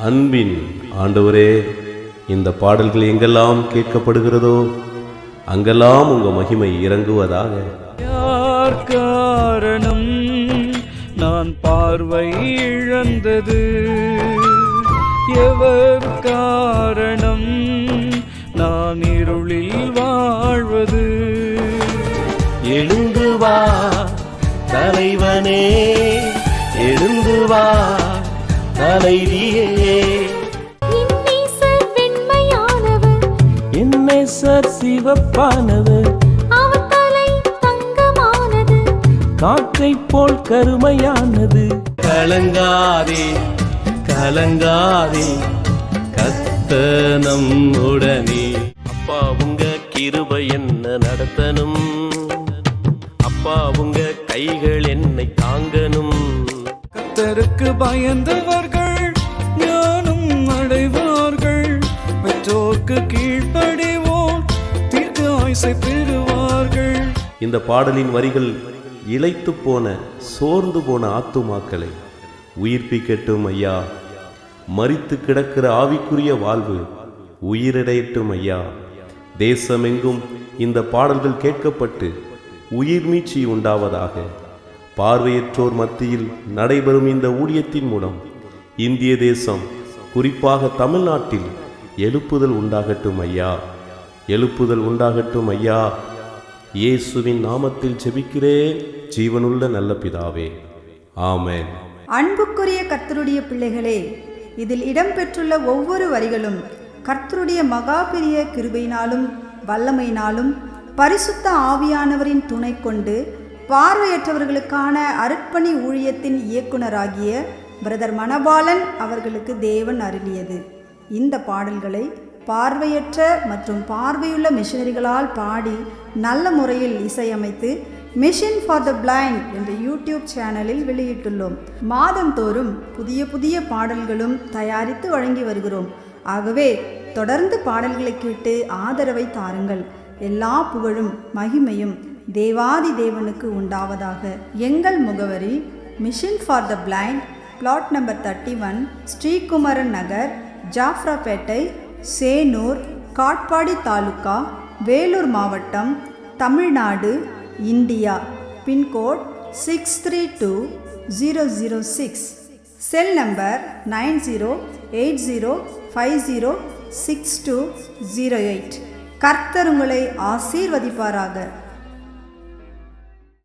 அன்பின் ஆண்டவரே, இந்த பாடல்கள் எங்கெல்லாம் கேட்கப்படுகிறதோ அங்கெல்லாம் உங்க மகிமை இறங்குவதாக. யார் காரணம் நான் பார்வை இழந்தது? எவர் காரணம் நான் இருளில் வாழ்வது? எழுந்து வா தலைவனே, எழுந்து வா தலைவியே. என்னேசர் சிவப்பானவர், அவர் தலை தங்கமானது, காற்றைப் போல் கருமையானது. கலங்காதே கலங்காதே, கர்த்தர் நம்முடனே. அப்பா உங்க கிருபை என்ன நடத்தணும், அப்பா உங்க கைகள் என்னை தாங்கணும். கர்த்தருக்கு பயந்தவர்கள் ஞானம் அடைவார்கள், பெற்றோர்க்கு கீழ்ப்படிவோர் தீர்க்க ஆயுசை பெறுவார்கள். இந்த பாடலின் வரிகள் இளைத்து போன சோர்ந்து போன ஆத்துமாக்களை உயிர்ப்பிக்கட்டும் ஐயா. மரித்து கிடக்கிற ஆவிக்குரிய வாழ்வு உயிரிடையட்டும் ஐயா. தேசமெங்கும் இந்த பாடல்கள் கேட்கப்பட்டு உயிர் மீட்சி உண்டாவதாக. பார்வையற்றோர் மத்தியில் நடைபெறும் இந்த ஊழியத்தின் மூலம் இந்திய தேசம், குறிப்பாக தமிழ்நாட்டில் எழுப்புதல் உண்டாகட்டும் ஐயா, எழுப்புதல் உண்டாகட்டும் ஐயா. இயேசுவின் நாமத்தில் ஜெபிக்கிறேன் ஜீவனுள்ள நல்ல பிதாவே, ஆமென். அன்புக்குரிய கர்த்தருடைய பிள்ளைகளே, இதில் இடம்பெற்றுள்ள ஒவ்வொரு வரிகளும் கர்த்தருடைய மகா பெரிய கிருபையினாலும் வல்லமையினாலும் பரிசுத்த ஆவியானவரின் துணை கொண்டு பார்வையற்றவர்களுக்கான அருட்பணி ஊழியத்தின் இயக்குனராகிய பிரதர் மணபாலன் அவர்களுக்கு தேவன் அருளியது. இந்த பாடல்களை பார்வையற்ற மற்றும் பார்வையுள்ள மிஷனரிகளால் பாடி நல்ல முறையில் இசையமைத்து மிஷன் ஃபார் த பிளைண்ட் என்ற யூடியூப் சேனலில் வெளியிட்டுள்ளோம். மாதந்தோறும் புதிய புதிய பாடல்களும் தயாரித்து வழங்கி வருகிறோம். ஆகவே தொடர்ந்து பாடல்களை கேட்டு ஆதரவை தாருங்கள். எல்லா புகழும் மகிமையும் தேவாதி தேவனுக்கு உண்டாவதாக. எங்கள் முகவரி mission for the blind, flat number 31, Srikumaran Nagar, Jafrapettai, Senur, Katpadi taluka, Vellore மாவட்டம், Tamil Nadu, India. Pincode 632006. Cell number 9080506208. கர்த்தர் உங்களை ஆசீர்வதிப்பாராக.